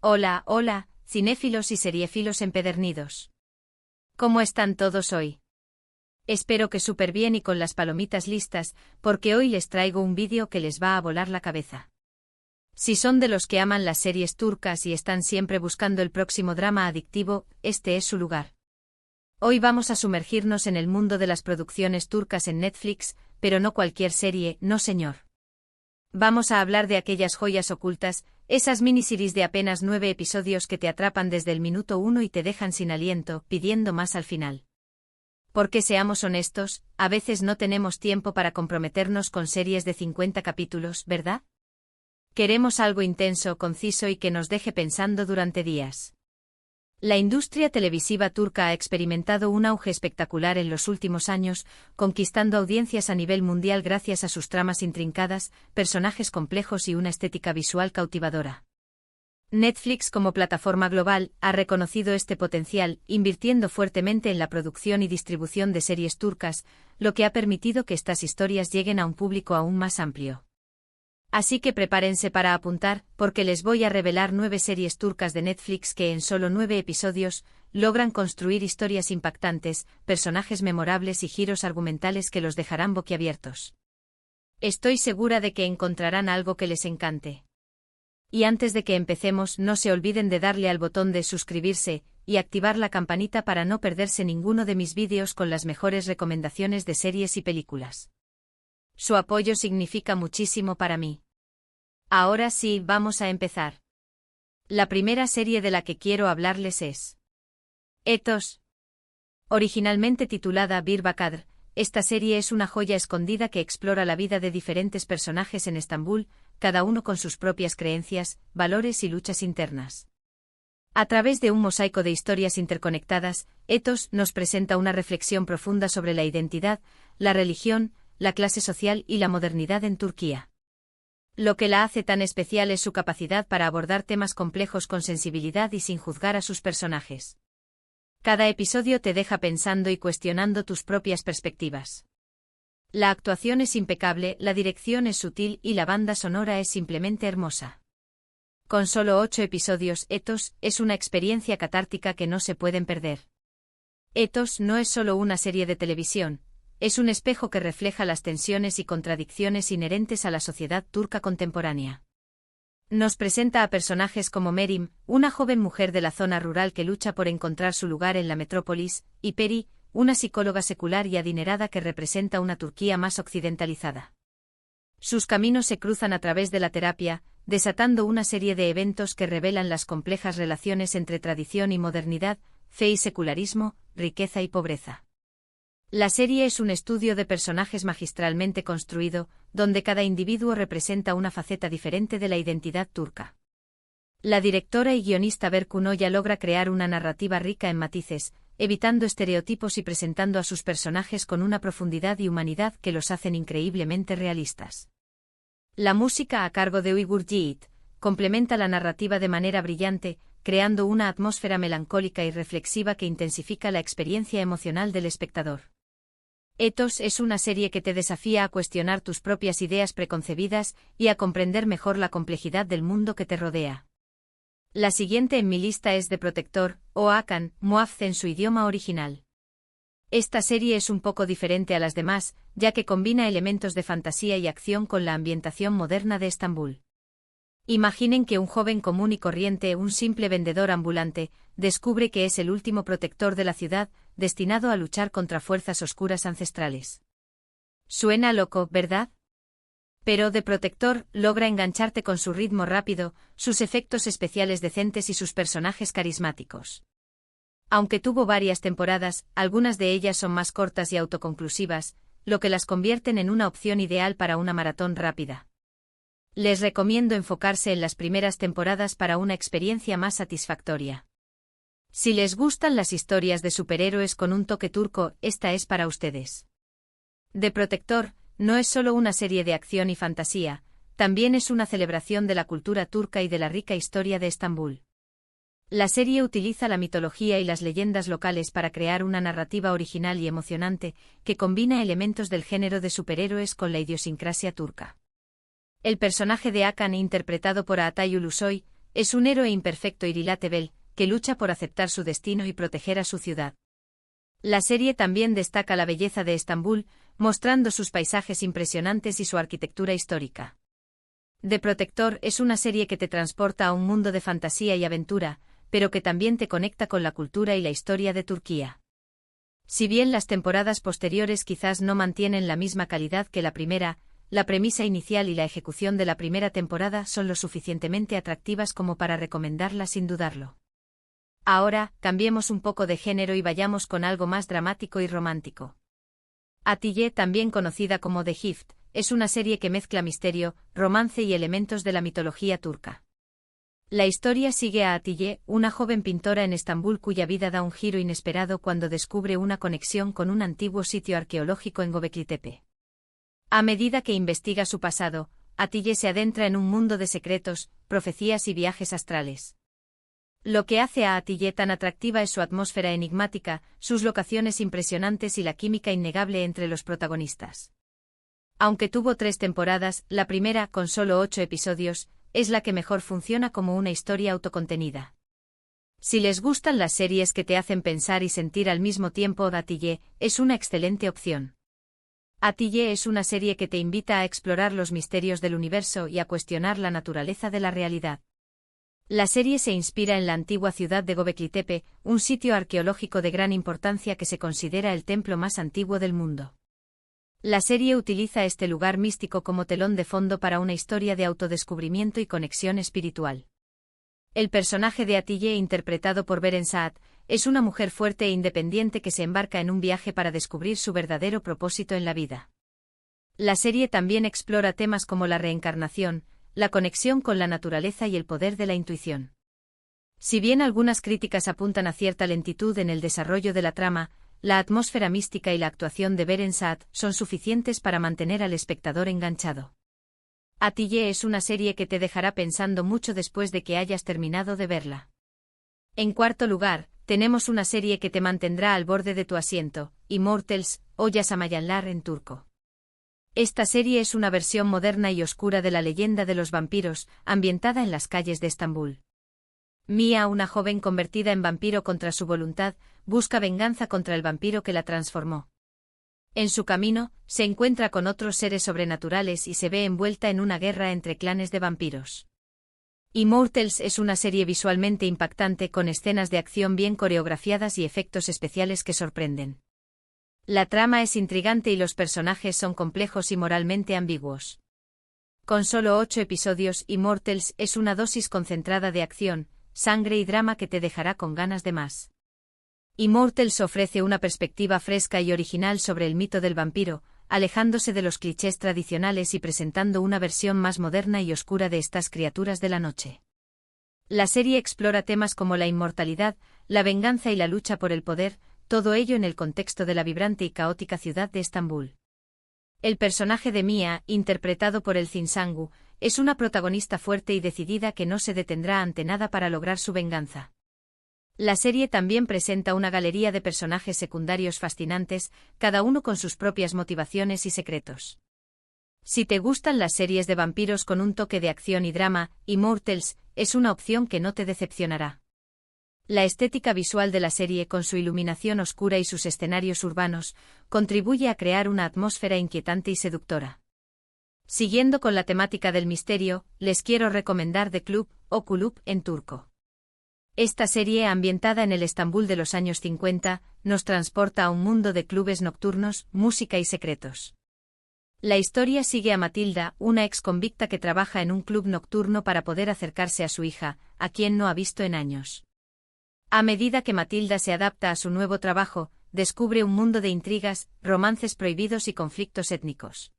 Hola, hola, cinéfilos y seriéfilos empedernidos. ¿Cómo están todos hoy? Espero que súper bien y con las palomitas listas, porque hoy les traigo un vídeo que les va a volar la cabeza. Si son de los que aman las series turcas y están siempre buscando el próximo drama adictivo, este es su lugar. Hoy vamos a sumergirnos en el mundo de las producciones turcas en Netflix, pero no cualquier serie, no señor. Vamos a hablar de aquellas joyas ocultas, esas miniseries de apenas 9 episodios que te atrapan desde el minuto 1 y te dejan sin aliento, pidiendo más al final. Porque seamos honestos, a veces no tenemos tiempo para comprometernos con series de 50 capítulos, ¿verdad? Queremos algo intenso, conciso y que nos deje pensando durante días. La industria televisiva turca ha experimentado un auge espectacular en los últimos años, conquistando audiencias a nivel mundial gracias a sus tramas intrincadas, personajes complejos y una estética visual cautivadora. Netflix, como plataforma global, ha reconocido este potencial, invirtiendo fuertemente en la producción y distribución de series turcas, lo que ha permitido que estas historias lleguen a un público aún más amplio. Así que prepárense para apuntar, porque les voy a revelar 9 series turcas de Netflix que en solo 9 episodios logran construir historias impactantes, personajes memorables y giros argumentales que los dejarán boquiabiertos. Estoy segura de que encontrarán algo que les encante. Y antes de que empecemos, no se olviden de darle al botón de suscribirse y activar la campanita para no perderse ninguno de mis vídeos con las mejores recomendaciones de series y películas. Su apoyo significa muchísimo para mí. Ahora sí, vamos a empezar. La primera serie de la que quiero hablarles es Ethos. Originalmente titulada Bir Bakadr, esta serie es una joya escondida que explora la vida de diferentes personajes en Estambul, cada uno con sus propias creencias, valores y luchas internas. A través de un mosaico de historias interconectadas, Ethos nos presenta una reflexión profunda sobre la identidad, la religión, la clase social y la modernidad en Turquía. Lo que la hace tan especial es su capacidad para abordar temas complejos con sensibilidad y sin juzgar a sus personajes. Cada episodio te deja pensando y cuestionando tus propias perspectivas. La actuación es impecable, la dirección es sutil y la banda sonora es simplemente hermosa. Con solo 8 episodios, Ethos es una experiencia catártica que no se pueden perder. Ethos no es solo una serie de televisión, es un espejo que refleja las tensiones y contradicciones inherentes a la sociedad turca contemporánea. Nos presenta a personajes como Merim, una joven mujer de la zona rural que lucha por encontrar su lugar en la metrópolis, y Peri, una psicóloga secular y adinerada que representa una Turquía más occidentalizada. Sus caminos se cruzan a través de la terapia, desatando una serie de eventos que revelan las complejas relaciones entre tradición y modernidad, fe y secularismo, riqueza y pobreza. La serie es un estudio de personajes magistralmente construido, donde cada individuo representa una faceta diferente de la identidad turca. La directora y guionista Berkun Oya logra crear una narrativa rica en matices, evitando estereotipos y presentando a sus personajes con una profundidad y humanidad que los hacen increíblemente realistas. La música a cargo de Uygur Yiğit complementa la narrativa de manera brillante, creando una atmósfera melancólica y reflexiva que intensifica la experiencia emocional del espectador. Ethos es una serie que te desafía a cuestionar tus propias ideas preconcebidas y a comprender mejor la complejidad del mundo que te rodea. La siguiente en mi lista es The Protector, o Hakan, Muafz en su idioma original. Esta serie es un poco diferente a las demás, ya que combina elementos de fantasía y acción con la ambientación moderna de Estambul. Imaginen que un joven común y corriente, un simple vendedor ambulante, descubre que es el último protector de la ciudad, destinado a luchar contra fuerzas oscuras ancestrales. Suena loco, ¿verdad? Pero The Protector logra engancharte con su ritmo rápido, sus efectos especiales decentes y sus personajes carismáticos. Aunque tuvo varias temporadas, algunas de ellas son más cortas y autoconclusivas, lo que las convierten en una opción ideal para una maratón rápida. Les recomiendo enfocarse en las primeras temporadas para una experiencia más satisfactoria. Si les gustan las historias de superhéroes con un toque turco, esta es para ustedes. The Protector no es solo una serie de acción y fantasía, también es una celebración de la cultura turca y de la rica historia de Estambul. La serie utiliza la mitología y las leyendas locales para crear una narrativa original y emocionante que combina elementos del género de superhéroes con la idiosincrasia turca. El personaje de Hakan, interpretado por Atay Ulusoy, es un héroe imperfecto y relatable, que lucha por aceptar su destino y proteger a su ciudad. La serie también destaca la belleza de Estambul, mostrando sus paisajes impresionantes y su arquitectura histórica. The Protector es una serie que te transporta a un mundo de fantasía y aventura, pero que también te conecta con la cultura y la historia de Turquía. Si bien las temporadas posteriores quizás no mantienen la misma calidad que la primera, la premisa inicial y la ejecución de la primera temporada son lo suficientemente atractivas como para recomendarla sin dudarlo. Ahora, cambiemos un poco de género y vayamos con algo más dramático y romántico. Atiye, también conocida como The Gift, es una serie que mezcla misterio, romance y elementos de la mitología turca. La historia sigue a Atiye, una joven pintora en Estambul cuya vida da un giro inesperado cuando descubre una conexión con un antiguo sitio arqueológico en Göbekli Tepe. A medida que investiga su pasado, Atiye se adentra en un mundo de secretos, profecías y viajes astrales. Lo que hace a Atiye tan atractiva es su atmósfera enigmática, sus locaciones impresionantes y la química innegable entre los protagonistas. Aunque tuvo 3 temporadas, la primera, con solo 8 episodios, es la que mejor funciona como una historia autocontenida. Si les gustan las series que te hacen pensar y sentir al mismo tiempo, Atiye es una excelente opción. Atiye es una serie que te invita a explorar los misterios del universo y a cuestionar la naturaleza de la realidad. La serie se inspira en la antigua ciudad de Göbekli Tepe, un sitio arqueológico de gran importancia que se considera el templo más antiguo del mundo. La serie utiliza este lugar místico como telón de fondo para una historia de autodescubrimiento y conexión espiritual. El personaje de Atiye, interpretado por Beren Saat, es una mujer fuerte e independiente que se embarca en un viaje para descubrir su verdadero propósito en la vida. La serie también explora temas como la reencarnación, la conexión con la naturaleza y el poder de la intuición. Si bien algunas críticas apuntan a cierta lentitud en el desarrollo de la trama, la atmósfera mística y la actuación de Beren Saat son suficientes para mantener al espectador enganchado. Atiye es una serie que te dejará pensando mucho después de que hayas terminado de verla. En cuarto lugar, tenemos una serie que te mantendrá al borde de tu asiento, Immortals, o Yaşamayanlar en turco. Esta serie es una versión moderna y oscura de la leyenda de los vampiros, ambientada en las calles de Estambul. Mia, una joven convertida en vampiro contra su voluntad, busca venganza contra el vampiro que la transformó. En su camino, se encuentra con otros seres sobrenaturales y se ve envuelta en una guerra entre clanes de vampiros. Immortals es una serie visualmente impactante con escenas de acción bien coreografiadas y efectos especiales que sorprenden. La trama es intrigante y los personajes son complejos y moralmente ambiguos. Con solo 8 episodios, Immortals es una dosis concentrada de acción, sangre y drama que te dejará con ganas de más. Immortals ofrece una perspectiva fresca y original sobre el mito del vampiro, alejándose de los clichés tradicionales y presentando una versión más moderna y oscura de estas criaturas de la noche. La serie explora temas como la inmortalidad, la venganza y la lucha por el poder, todo ello en el contexto de la vibrante y caótica ciudad de Estambul. El personaje de Mia, interpretado por Elçin Sangu, es una protagonista fuerte y decidida que no se detendrá ante nada para lograr su venganza. La serie también presenta una galería de personajes secundarios fascinantes, cada uno con sus propias motivaciones y secretos. Si te gustan las series de vampiros con un toque de acción y drama, Immortals es una opción que no te decepcionará. La estética visual de la serie, con su iluminación oscura y sus escenarios urbanos, contribuye a crear una atmósfera inquietante y seductora. Siguiendo con la temática del misterio, les quiero recomendar The Club, o Kulüp en turco. Esta serie, ambientada en el Estambul de los años 50, nos transporta a un mundo de clubes nocturnos, música y secretos. La historia sigue a Matilda, una ex convicta que trabaja en un club nocturno para poder acercarse a su hija, a quien no ha visto en años. A medida que Matilda se adapta a su nuevo trabajo, descubre un mundo de intrigas, romances prohibidos y conflictos étnicos.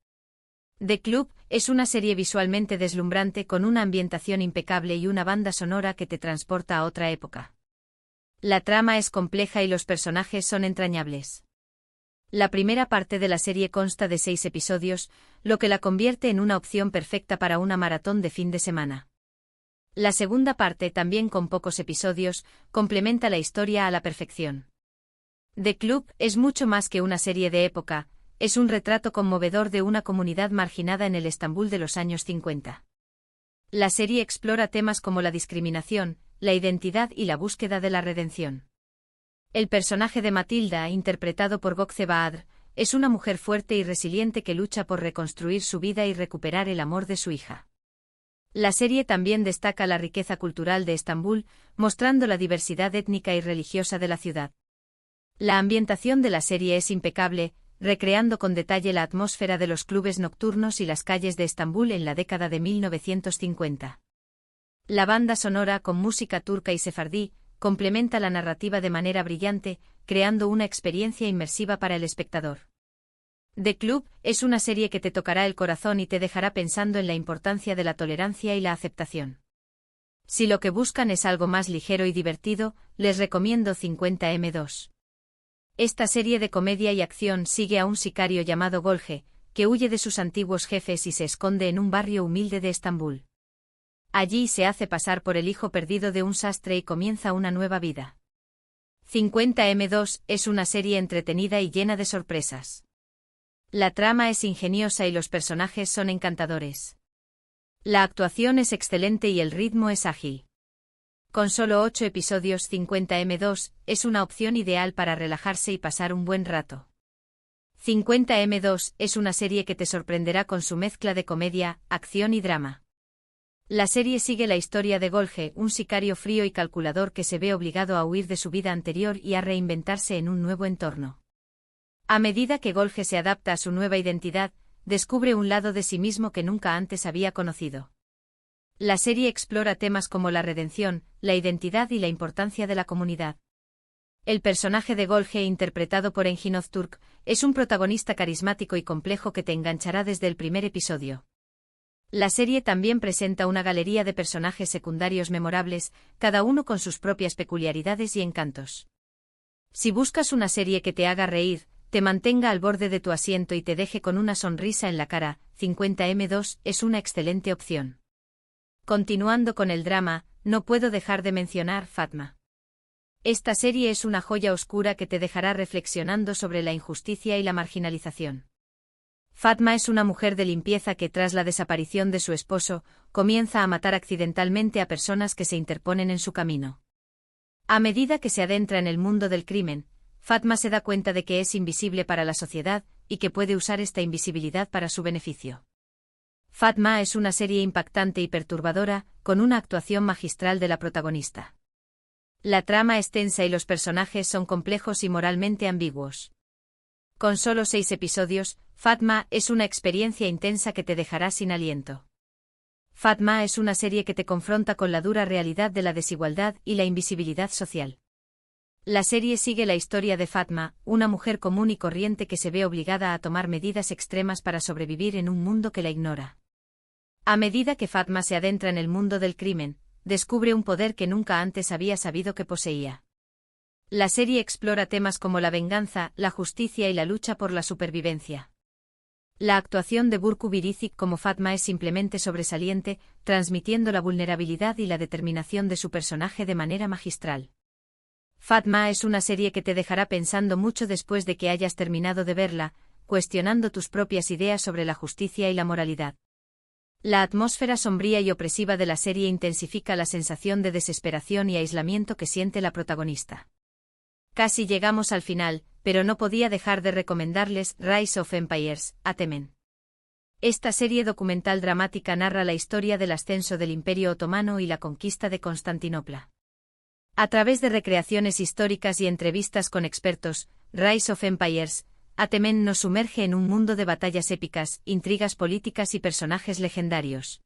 The Club es una serie visualmente deslumbrante con una ambientación impecable y una banda sonora que te transporta a otra época. La trama es compleja y los personajes son entrañables. La primera parte de la serie consta de 6 episodios, lo que la convierte en una opción perfecta para una maratón de fin de semana. La segunda parte, también con pocos episodios, complementa la historia a la perfección. The Club es mucho más que una serie de época, es un retrato conmovedor de una comunidad marginada en el Estambul de los años 50. La serie explora temas como la discriminación, la identidad y la búsqueda de la redención. El personaje de Matilda, interpretado por Gökçe Bahadır, es una mujer fuerte y resiliente que lucha por reconstruir su vida y recuperar el amor de su hija. La serie también destaca la riqueza cultural de Estambul, mostrando la diversidad étnica y religiosa de la ciudad. La ambientación de la serie es impecable, recreando con detalle la atmósfera de los clubes nocturnos y las calles de Estambul en la década de 1950. La banda sonora, con música turca y sefardí, complementa la narrativa de manera brillante, creando una experiencia inmersiva para el espectador. The Club es una serie que te tocará el corazón y te dejará pensando en la importancia de la tolerancia y la aceptación. Si lo que buscan es algo más ligero y divertido, les recomiendo 50M2. Esta serie de comedia y acción sigue a un sicario llamado Golge, que huye de sus antiguos jefes y se esconde en un barrio humilde de Estambul. Allí se hace pasar por el hijo perdido de un sastre y comienza una nueva vida. 50M2 es una serie entretenida y llena de sorpresas. La trama es ingeniosa y los personajes son encantadores. La actuación es excelente y el ritmo es ágil. Con solo 8 episodios, 50M2 es una opción ideal para relajarse y pasar un buen rato. 50M2 es una serie que te sorprenderá con su mezcla de comedia, acción y drama. La serie sigue la historia de Golge, un sicario frío y calculador que se ve obligado a huir de su vida anterior y a reinventarse en un nuevo entorno. A medida que Golge se adapta a su nueva identidad, descubre un lado de sí mismo que nunca antes había conocido. La serie explora temas como la redención, la identidad y la importancia de la comunidad. El personaje de Golge, interpretado por Engin Öztürk, es un protagonista carismático y complejo que te enganchará desde el primer episodio. La serie también presenta una galería de personajes secundarios memorables, cada uno con sus propias peculiaridades y encantos. Si buscas una serie que te haga reír, te mantenga al borde de tu asiento y te deje con una sonrisa en la cara, 50M2 es una excelente opción. Continuando con el drama, no puedo dejar de mencionar Fatma. Esta serie es una joya oscura que te dejará reflexionando sobre la injusticia y la marginalización. Fatma es una mujer de limpieza que tras la desaparición de su esposo, comienza a matar accidentalmente a personas que se interponen en su camino. A medida que se adentra en el mundo del crimen, Fatma se da cuenta de que es invisible para la sociedad y que puede usar esta invisibilidad para su beneficio. Fatma es una serie impactante y perturbadora, con una actuación magistral de la protagonista. La trama es tensa y los personajes son complejos y moralmente ambiguos. Con solo 6 episodios, Fatma es una experiencia intensa que te dejará sin aliento. Fatma es una serie que te confronta con la dura realidad de la desigualdad y la invisibilidad social. La serie sigue la historia de Fatma, una mujer común y corriente que se ve obligada a tomar medidas extremas para sobrevivir en un mundo que la ignora. A medida que Fatma se adentra en el mundo del crimen, descubre un poder que nunca antes había sabido que poseía. La serie explora temas como la venganza, la justicia y la lucha por la supervivencia. La actuación de Burcu Biricik como Fatma es simplemente sobresaliente, transmitiendo la vulnerabilidad y la determinación de su personaje de manera magistral. Fatma es una serie que te dejará pensando mucho después de que hayas terminado de verla, cuestionando tus propias ideas sobre la justicia y la moralidad. La atmósfera sombría y opresiva de la serie intensifica la sensación de desesperación y aislamiento que siente la protagonista. Casi llegamos al final, pero no podía dejar de recomendarles Rise of Empires, Atemen. Esta serie documental dramática narra la historia del ascenso del Imperio Otomano y la conquista de Constantinopla. A través de recreaciones históricas y entrevistas con expertos, Rise of Empires, Atemen nos sumerge en un mundo de batallas épicas, intrigas políticas y personajes legendarios.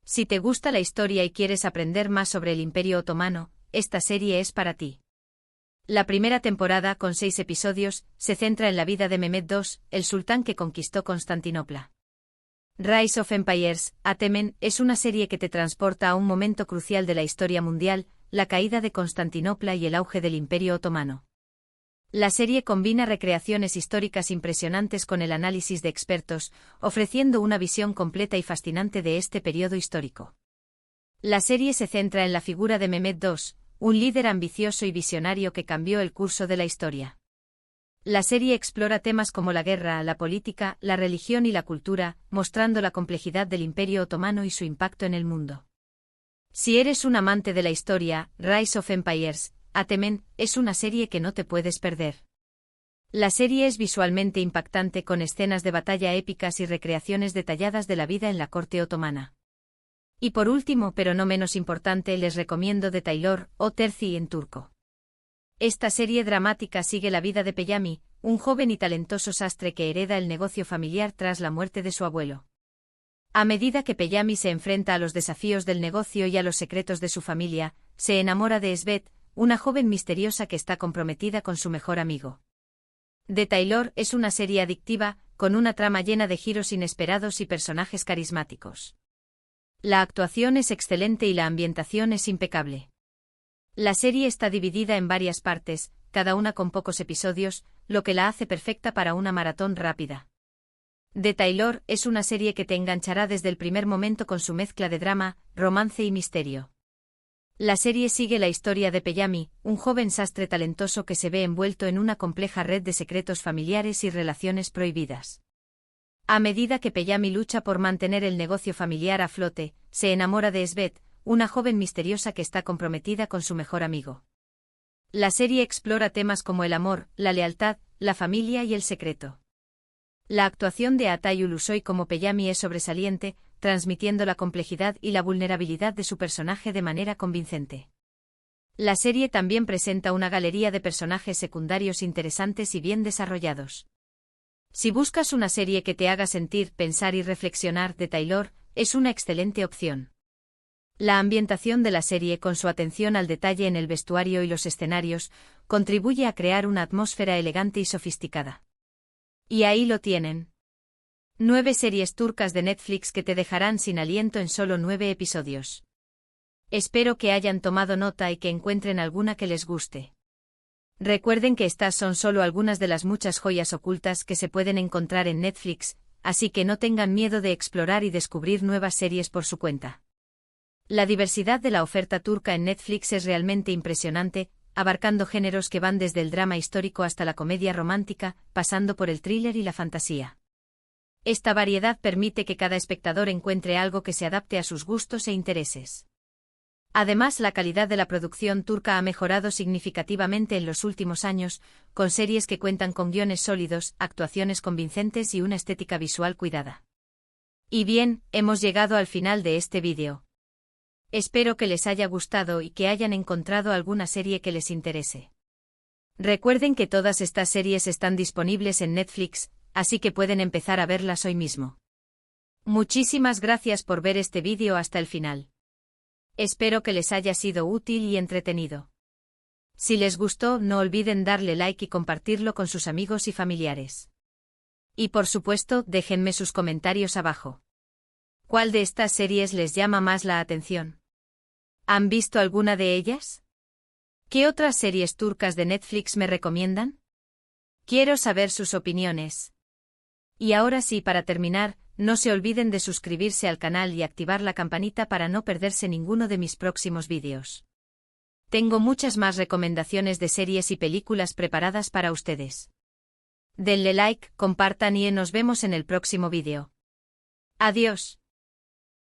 Si te gusta la historia y quieres aprender más sobre el Imperio Otomano, esta serie es para ti. La primera temporada, con 6 episodios, se centra en la vida de Mehmed II, el sultán que conquistó Constantinopla. Rise of Empires, Atemen, es una serie que te transporta a un momento crucial de la historia mundial, la caída de Constantinopla y el auge del Imperio Otomano. La serie combina recreaciones históricas impresionantes con el análisis de expertos, ofreciendo una visión completa y fascinante de este periodo histórico. La serie se centra en la figura de Mehmed II, un líder ambicioso y visionario que cambió el curso de la historia. La serie explora temas como la guerra, la política, la religión y la cultura, mostrando la complejidad del Imperio Otomano y su impacto en el mundo. Si eres un amante de la historia, Rise of Empires, Atemen, es una serie que no te puedes perder. La serie es visualmente impactante con escenas de batalla épicas y recreaciones detalladas de la vida en la corte otomana. Y por último, pero no menos importante, les recomiendo The Tailor, o Terzi en turco. Esta serie dramática sigue la vida de Peyami, un joven y talentoso sastre que hereda el negocio familiar tras la muerte de su abuelo. A medida que Peyami se enfrenta a los desafíos del negocio y a los secretos de su familia, se enamora de Esbet, una joven misteriosa que está comprometida con su mejor amigo. The Tailor es una serie adictiva, con una trama llena de giros inesperados y personajes carismáticos. La actuación es excelente y la ambientación es impecable. La serie está dividida en varias partes, cada una con pocos episodios, lo que la hace perfecta para una maratón rápida. The Tailor es una serie que te enganchará desde el primer momento con su mezcla de drama, romance y misterio. La serie sigue la historia de Peyami, un joven sastre talentoso que se ve envuelto en una compleja red de secretos familiares y relaciones prohibidas. A medida que Peyami lucha por mantener el negocio familiar a flote, se enamora de Esbet, una joven misteriosa que está comprometida con su mejor amigo. La serie explora temas como el amor, la lealtad, la familia y el secreto. La actuación de Atay Ulusoy como Peyami es sobresaliente, transmitiendo la complejidad y la vulnerabilidad de su personaje de manera convincente. La serie también presenta una galería de personajes secundarios interesantes y bien desarrollados. Si buscas una serie que te haga sentir, pensar y reflexionar, The Tailor es una excelente opción. La ambientación de la serie, con su atención al detalle en el vestuario y los escenarios, contribuye a crear una atmósfera elegante y sofisticada. Y ahí lo tienen. 9 series turcas de Netflix que te dejarán sin aliento en solo 9 episodios. Espero que hayan tomado nota y que encuentren alguna que les guste. Recuerden que estas son solo algunas de las muchas joyas ocultas que se pueden encontrar en Netflix, así que no tengan miedo de explorar y descubrir nuevas series por su cuenta. La diversidad de la oferta turca en Netflix es realmente impresionante, abarcando géneros que van desde el drama histórico hasta la comedia romántica, pasando por el thriller y la fantasía. Esta variedad permite que cada espectador encuentre algo que se adapte a sus gustos e intereses. Además, la calidad de la producción turca ha mejorado significativamente en los últimos años, con series que cuentan con guiones sólidos, actuaciones convincentes y una estética visual cuidada. Y bien, hemos llegado al final de este vídeo. Espero que les haya gustado y que hayan encontrado alguna serie que les interese. Recuerden que todas estas series están disponibles en Netflix, así que pueden empezar a verlas hoy mismo. Muchísimas gracias por ver este vídeo hasta el final. Espero que les haya sido útil y entretenido. Si les gustó, no olviden darle like y compartirlo con sus amigos y familiares. Y por supuesto, déjenme sus comentarios abajo. ¿Cuál de estas series les llama más la atención? ¿Han visto alguna de ellas? ¿Qué otras series turcas de Netflix me recomiendan? Quiero saber sus opiniones. Y ahora sí, para terminar, no se olviden de suscribirse al canal y activar la campanita para no perderse ninguno de mis próximos vídeos. Tengo muchas más recomendaciones de series y películas preparadas para ustedes. Denle like, compartan y nos vemos en el próximo vídeo. Adiós.